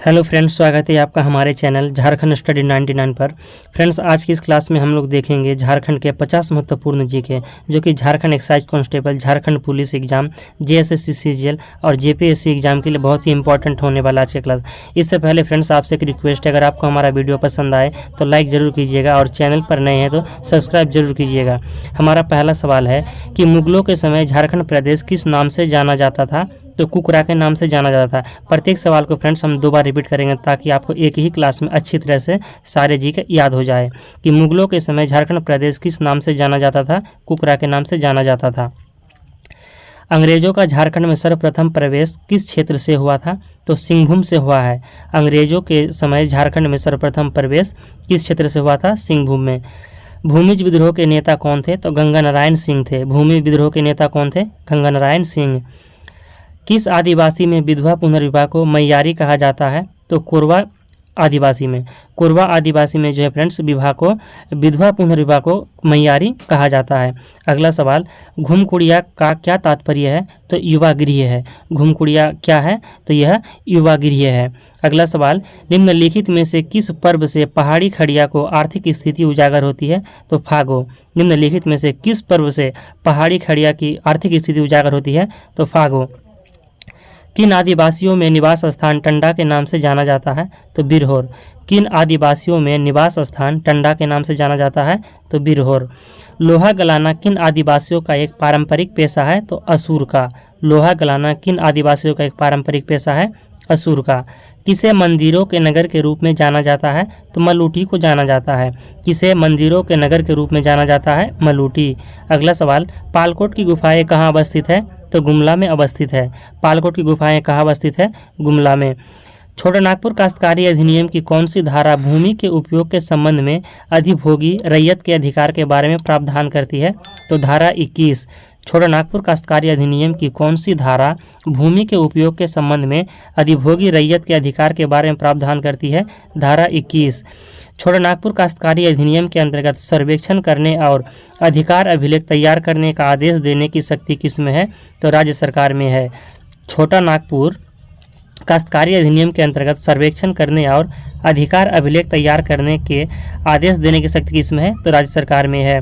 Hello friends, स्वागत है आपका हमारे चैनल झारखंड स्टडी 99 पर। फ्रेंड्स, आज की इस क्लास में हम लोग देखेंगे झारखंड के 50 महत्वपूर्ण जीके जो कि Jharkhand excise constable, Jharkhand police exam, JSSC CGL और जेपीएससी एग्जाम के लिए बहुत ही इंपॉर्टेंट होने वाला आज की क्लास। इससे पहले फ्रेंड्स, आपसे एक रिक्वेस्ट है, अगर आपको हमारा वीडियो पसंद आए तो लाइक ज़रूर कीजिएगा और चैनल पर नए हैं तो सब्सक्राइब जरूर कीजिएगा। हमारा पहला सवाल है कि मुगलों के समय झारखंड प्रदेश किस नाम से जाना जाता था? तो कुकरा के नाम से जाना जाता था। प्रत्येक सवाल को फ्रेंड्स हम 2 बार रिपीट करेंगे ताकि आपको एक ही क्लास में अच्छी तरह से सारे जी के याद हो जाए कि मुगलों के समय झारखंड प्रदेश किस नाम से जाना जाता था? कुकरा के नाम से जाना जाता था। अंग्रेजों का झारखंड में सर्वप्रथम प्रवेश किस क्षेत्र से हुआ था? तो सिंहभूम से हुआ है। अंग्रेजों के समय झारखंड में सर्वप्रथम प्रवेश किस क्षेत्र से हुआ था? सिंहभूम में। भूमिज विद्रोह के नेता कौन थे? तो गंगा नारायण सिंह थे। भूमि विद्रोह के नेता कौन थे? गंगा नारायण सिंह। किस आदिवासी में विधवा पुनर्विवाह को मैयारी कहा जाता है? तो कोरवा आदिवासी में। कोरवा आदिवासी में जो है फ्रेंड्स विधवा पुनर्विवाह को मैयारी कहा जाता है। अगला सवाल, घुमकुड़िया का क्या तात्पर्य है? तो युवा गृह है। घुमकुड़िया क्या है? तो यह युवा गृह है। अगला सवाल, निम्नलिखित में से किस पर्व से पहाड़ी खड़िया को आर्थिक स्थिति उजागर होती है? तो फागो। निम्नलिखित में से किस पर्व से पहाड़ी खड़िया की आर्थिक स्थिति उजागर होती है? तो फागो। किन आदिवासियों में निवास स्थान टंडा के नाम से जाना जाता है? तो बिरहोर। किन आदिवासियों में निवास स्थान टंडा के नाम से जाना जाता है? तो बिरहोर। लोहा गलाना किन आदिवासियों का एक पारंपरिक पेशा है? तो असुर का। लोहा गलाना किन आदिवासियों का एक पारंपरिक पेशा है? असुर का। किसे मंदिरों के नगर के रूप में जाना जाता है? तो मलूटी को जाना जाता है। किसे मंदिरों के नगर के रूप में जाना जाता है? मलूटी। अगला सवाल, पालकोट की गुफाएं कहाँ अवस्थित है? तो गुमला में अवस्थित है। पालकोट की गुफाएं कहाँ अवस्थित है? गुमला में। छोटानागपुर काश्तकारी अधिनियम की कौन सी धारा भूमि के उपयोग के संबंध में अधिभोगी रैयत के अधिकार के बारे में प्रावधान करती है? तो धारा 21। छोटानागपुर काश्तकारी अधिनियम की कौन सी धारा भूमि के उपयोग के संबंध में अधिभोगी रैयत के अधिकार के बारे में प्रावधान करती है? धारा 21। छोटानागपुर काश्तकारी अधिनियम के अंतर्गत सर्वेक्षण करने और अधिकार अभिलेख तैयार करने का आदेश देने की शक्ति किस में है? तो राज्य सरकार में है। छोटानागपुर काश्तकारी अधिनियम के अंतर्गत सर्वेक्षण करने और अधिकार अभिलेख तैयार करने के आदेश देने की शक्ति किस में है? तो राज्य सरकार में है।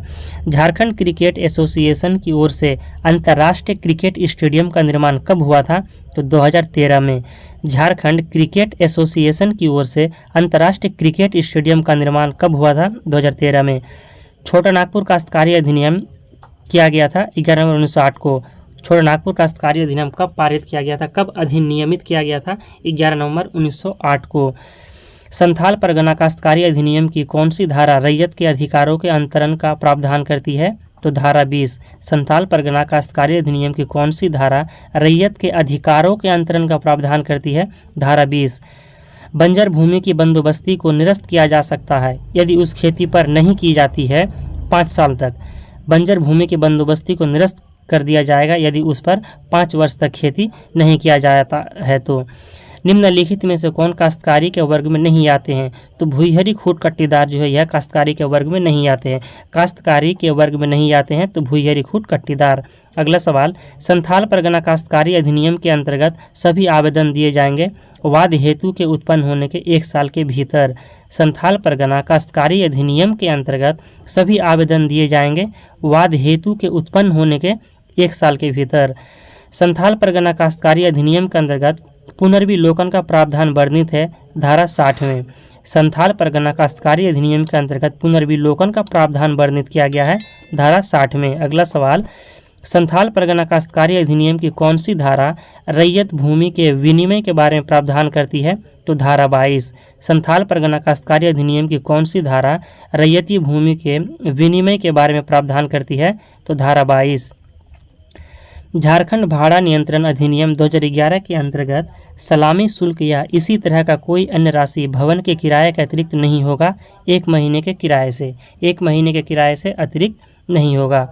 झारखंड क्रिकेट एसोसिएशन की ओर से अंतर्राष्ट्रीय क्रिकेट स्टेडियम का निर्माण कब हुआ था? तो 2013 में। झारखंड क्रिकेट एसोसिएशन की ओर से अंतर्राष्ट्रीय क्रिकेट स्टेडियम का निर्माण कब हुआ था? 2013 में। छोटानागपुर काश्तकारी अधिनियम किया गया था 11 नवंबर 1960 को। छोटानागपुर काश्तकारी अधिनियम कब पारित किया गया था? कब अधिनियमित किया गया था? 11 नवंबर 1908 को। संथाल परगना काश्तकारी अधिनियम की कौन सी धारा रैयत के अधिकारों के अंतरण का प्रावधान करती है? तो धारा 20। संथाल परगना काश्तकारी अधिनियम की कौन सी धारा रैयत के अधिकारों के अंतरण का प्रावधान करती है? धारा 20। बंजर भूमि की बंदोबस्ती को निरस्त किया जा सकता है यदि उस खेती पर नहीं की जाती है 5 साल तक। बंजर भूमि की बंदोबस्ती को निरस्त कर दिया जाएगा यदि उस पर 5 वर्ष तक खेती नहीं किया जाता है। तो निम्नलिखित में से कौन काश्तकारी के वर्ग में नहीं आते हैं? तो भुईहरी खूट कट्टीदार जो है यह काश्तकारी के वर्ग में नहीं आते हैं। काश्तकारी के वर्ग में नहीं आते हैं तो भुईहरी खूट कट्टीदार। अगला सवाल, संथाल परगना काश्तकारी अधिनियम के अंतर्गत सभी आवेदन दिए जाएंगे वाद हेतु के उत्पन्न होने के 1 साल के भीतर। संथाल परगना काश्तकारी अधिनियम के अंतर्गत सभी आवेदन दिए जाएंगे वाद हेतु के उत्पन्न होने के 1 साल के भीतर। संथाल परगना काश्तकारी अधिनियम के अंतर्गत पुनर्विलोकन का प्रावधान वर्णित है धारा 60 में। संथाल परगना काश्तकारी अधिनियम के अंतर्गत पुनर्विलोकन का प्रावधान वर्णित किया गया है धारा 60 में। अगला सवाल, संथाल परगना काश्तकारी अधिनियम की कौन सी धारा रैयत भूमि के विनिमय के बारे में प्रावधान करती है? तो धारा 22। संथाल परगना काश्तकारी अधिनियम की कौन सी धारा रैयती भूमि के विनिमय के बारे में प्रावधान करती है? तो धारा 22। झारखंड भाड़ा नियंत्रण अधिनियम 2011 के अंतर्गत सलामी शुल्क या इसी तरह का कोई अन्य राशि भवन के किराए के अतिरिक्त नहीं होगा 1 महीने के किराए से। 1 महीने के किराए से अतिरिक्त नहीं होगा।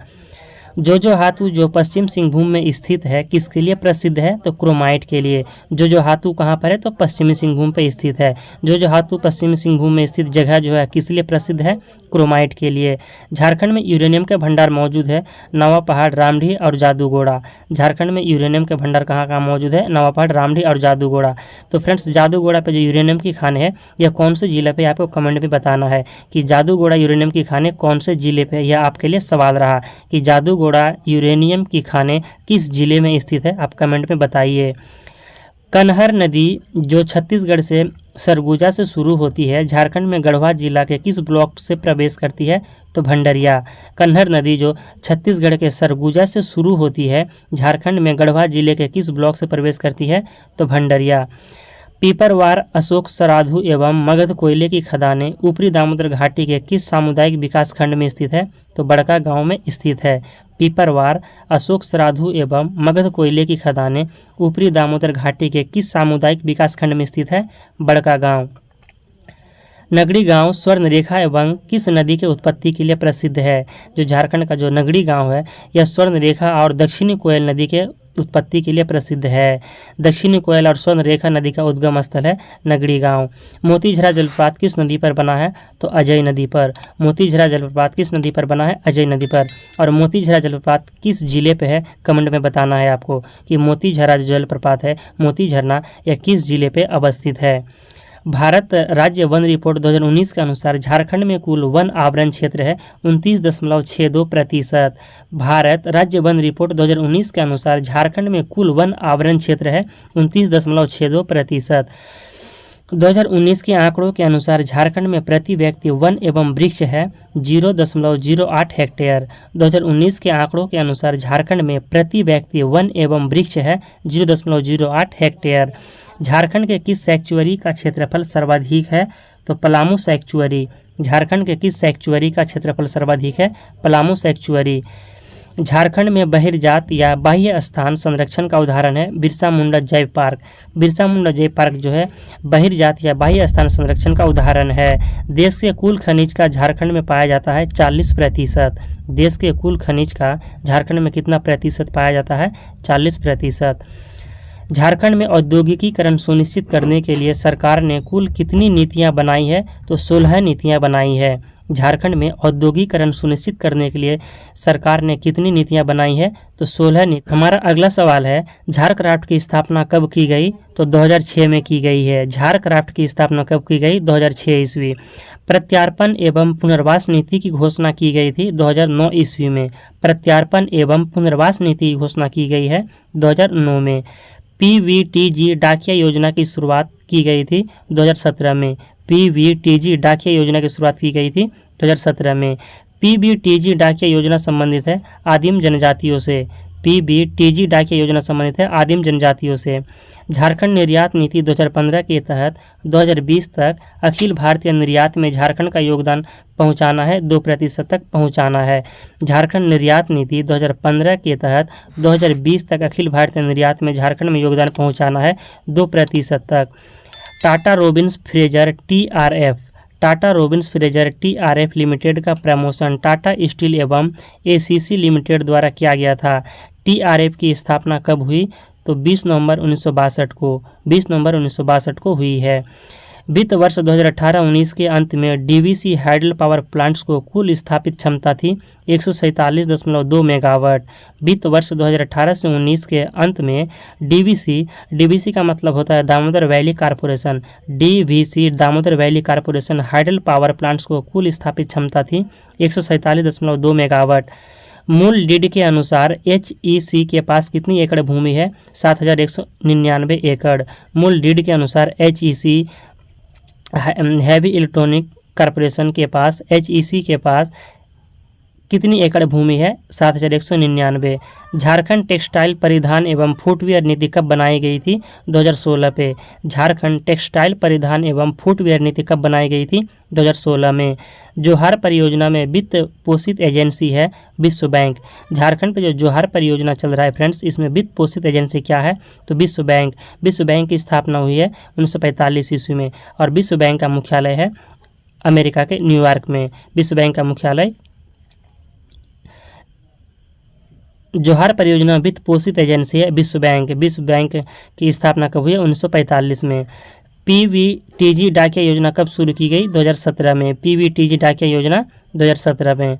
जोजोहातु जो पश्चिम सिंहभूम में स्थित है किसके लिए प्रसिद्ध है? तो क्रोमाइट के लिए। जोजोहातु कहाँ पर है? तो पश्चिमी सिंहभूम पे स्थित है। जोजोहातु पश्चिमी सिंहभूम में स्थित जगह जो है किस लिए प्रसिद्ध है? क्रोमाइट के लिए। झारखंड में यूरेनियम का भंडार मौजूद है नवा पहाड़, रामडीह और जादूगोड़ा। झारखंड में यूरेनियम का भंडार कहाँ कहाँ मौजूद है? नवा पहाड़, रामडीह और जादूगोड़ा। तो फ्रेंड्स, जादूगोड़ा पे जो यूरेनियम की खान है यह कौन से जिले पे, आपको कमेंट में बताना है कि जादूगोड़ा यूरेनियम की खानें कौन से जिले पे। यह आपके लिए सवाल रहा कि जादूगोड़ा यूरेनियम की खानें किस जिले में स्थित है, आप कमेंट में बताइए। कनहर नदी जो छत्तीसगढ़ से सरगुजा से शुरू होती है झारखंड में गढ़वा जिला के किस ब्लॉक से प्रवेश करती है? तो भंडरिया। कन्हर नदी जो छत्तीसगढ़ के सरगुजा से शुरू होती है झारखंड में गढ़वा जिले के किस ब्लॉक से प्रवेश करती है? तो भंडरिया। पीपरवार, अशोक सराधु एवं मगध कोयले की खदानें ऊपरी दामोदर घाटी के किस सामुदायिक विकास खंड में स्थित है? तो बड़का गांव में स्थित है। पीपरवार, अशोक सराधु एवं मगध कोयले की खदानें ऊपरी दामोदर घाटी के किस सामुदायिक विकास खंड में स्थित है? बड़का गांव। नगड़ी गांव स्वर्ण रेखा एवं किस नदी के उत्पत्ति के लिए प्रसिद्ध है? जो झारखंड का जो नगड़ी गांव है यह स्वर्ण रेखा और दक्षिणी कोयल नदी के उत्पत्ति के लिए प्रसिद्ध है। दक्षिणी कोयल और स्वर्ण रेखा नदी का उद्गम स्थल है नगड़ी गांव। मोतीझरा जलप्रपात किस नदी पर बना है? तो अजय नदी पर। मोतीझरा जलप्रपात किस नदी पर बना है? अजय नदी पर। और मोतीझरा जलप्रपात किस जिले पे है? कमेंट में बताना है आपको कि मोतीझरा जलप्रपात है मोती झरना यह किस जिले पे अवस्थित है। भारत राज्य वन रिपोर्ट 2019 के अनुसार झारखंड में कुल वन आवरण क्षेत्र है 29.62%। भारत राज्य वन रिपोर्ट 2019 के अनुसार झारखंड में कुल वन आवरण क्षेत्र है 29.62%। 2019 के आंकड़ों के अनुसार झारखंड में प्रति व्यक्ति वन एवं वृक्ष है 0.08 हेक्टेयर। 2019 के आंकड़ों के अनुसार झारखंड में प्रति व्यक्ति वन एवं वृक्ष है 0.08 हेक्टेयर। झारखंड के किस सैक्चुअरी का क्षेत्रफल सर्वाधिक है? तो पलामू सैक्चुअरी। झारखंड के किस सैक्चुअरी का क्षेत्रफल सर्वाधिक है? पलामू सैक्चुअरी। झारखंड में बहिर्जात या बाह्य स्थान संरक्षण का उदाहरण है बिरसा मुंडा जैव पार्क। बिरसा मुंडा जैव पार्क जो है बहिर्जात या बाह्य स्थान संरक्षण का उदाहरण है। देश के कुल खनिज का झारखंड में पाया जाता है 40%। देश के कुल खनिज का झारखंड में कितना प्रतिशत पाया जाता है? 40%। झारखंड में औद्योगिकीकरण सुनिश्चित करने के लिए सरकार ने कुल कितनी नीतियां बनाई है? तो 16 नीतियां बनाई है। झारखंड में औद्योगिकीकरण सुनिश्चित करने के लिए सरकार ने कितनी नीतियां बनाई है? तो 16 नीति। हमारा अगला सवाल है झारक्राफ्ट की स्थापना कब की गई? तो 2006 में की गई है। झारक्राफ्ट की स्थापना कब की गई? 2006 ईस्वी। प्रत्यार्पण एवं पुनर्वास नीति की घोषणा की गई थी 2009 ईस्वी में। प्रत्यार्पण एवं पुनर्वास नीति की घोषणा की गई है 2009 में। पीवीटीजी डाकिया योजना की शुरुआत की गई थी 2017 में। पीवीटीजी डाकिया योजना की शुरुआत की गई थी 2017 में। पीवीटीजी डाकिया योजना संबंधित है आदिम जनजातियों से। पीवीटीजी डाकिया योजना संबंधित है आदिम जनजातियों से। झारखंड निर्यात नीति 2015 के तहत 2020 तक अखिल भारतीय निर्यात में झारखंड का योगदान पहुंचाना है 2% तक पहुंचाना है। झारखंड निर्यात नीति 2015 के तहत 2020 तक अखिल भारतीय निर्यात में झारखंड में योगदान पहुंचाना है 2% तक। Tata Robbins Fraser TRF Tata Robbins Fraser TRF limited का प्रमोशन टाटा स्टील एवं ACC लिमिटेड द्वारा किया गया था। TRF की स्थापना कब हुई? तो 20 नवंबर 1962 को हुई है। वित्त वर्ष 2018-19 के अंत में DVC हाइडल पावर प्लांट्स को कुल स्थापित क्षमता थी 147.2 मेगावाट। वित्त वर्ष 2018 से 19 के अंत में DVC का मतलब होता है Damodar valley corporation. DVC Damodar valley corporation hydel power plants को कुल स्थापित क्षमता थी 147.2 मेगावाट। मूल डीड के अनुसार HEC के पास कितनी एकड़ भूमि है? 7199 एकड़। मूल डीड के अनुसार HEC हैवी इलेक्ट्रॉनिक कॉरपोरेशन के पास HEC के पास कितनी एकड़ भूमि है? 7199। झारखंड टेक्सटाइल परिधान एवं फुटवियर नीति कब बनाई गई थी? 2016 पे। झारखंड टेक्सटाइल परिधान एवं फुटवियर नीति कब बनाई गई थी? 2016 में। जोहार परियोजना में वित्त पोषित एजेंसी है विश्व बैंक। झारखंड पे जो जोहार परियोजना चल रहा है फ्रेंड्स, इसमें वित्त पोषित एजेंसी क्या है? तो विश्व बैंक। विश्व बैंक की स्थापना हुई है 1945 ईस्वी में और विश्व बैंक का मुख्यालय है अमेरिका के न्यूयॉर्क में। विश्व बैंक का मुख्यालय जौहर परियोजना वित्त पोषित एजेंसी है विश्व बैंक की स्थापना कब हुई है? 1945 में। पीवीटीजी डाकिया योजना कब शुरू की गई? 2017 में। पीवीटीजी डाकिया योजना 2017 में।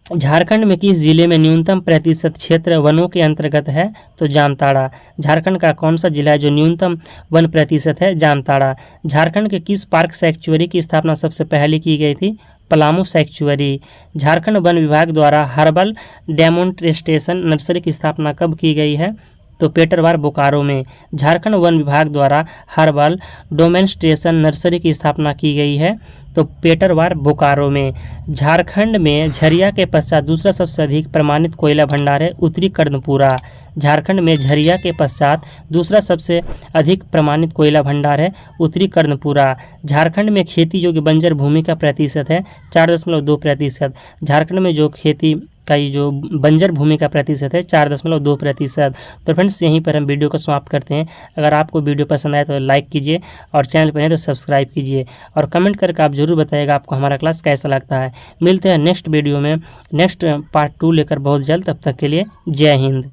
झारखंड में किस जिले में न्यूनतम प्रतिशत क्षेत्र वनों के अंतर्गत है? तो जामताड़ा। झारखंड का कौन सा जिला है जो न्यूनतम वन प्रतिशत है? जामताड़ा। झारखंड के किस पार्क सैक्चुअरी की स्थापना सबसे पहले की गई थी? पलामू सैक्चुअरी। झारखंड वन विभाग द्वारा हर्बल डेमोन्स्ट्रेशन नर्सरी की स्थापना कब की गई है? तो पेटरवार बोकारो में। झारखंड वन विभाग द्वारा हर्बल डेमोन्स्ट्रेशन नर्सरी की स्थापना की गई है तो पेटरवार बोकारो में। झारखंड में झरिया के पश्चात दूसरा सबसे अधिक प्रमाणित कोयला भंडार है उत्तरी कर्णपुरा। झारखंड में झरिया के पश्चात दूसरा सबसे अधिक प्रमाणित कोयला भंडार है उत्तरी कर्णपुरा। झारखंड में खेती योग्य बंजर भूमि का प्रतिशत है 4.2%। झारखंड में जो खेती का ये जो बंजर भूमि का प्रतिशत है 4.2%। तो फ्रेंड्स यहीं पर हम वीडियो को समाप्त करते हैं। अगर आपको वीडियो पसंद आए तो लाइक कीजिए और चैनल पर नहीं तो सब्सक्राइब कीजिए और कमेंट करके आप जरूर बताइएगा आपको हमारा क्लास कैसा लगता है। मिलते हैं नेक्स्ट वीडियो में नेक्स्ट पार्ट 2 लेकर बहुत जल्द। तब तक के लिए जय हिंद।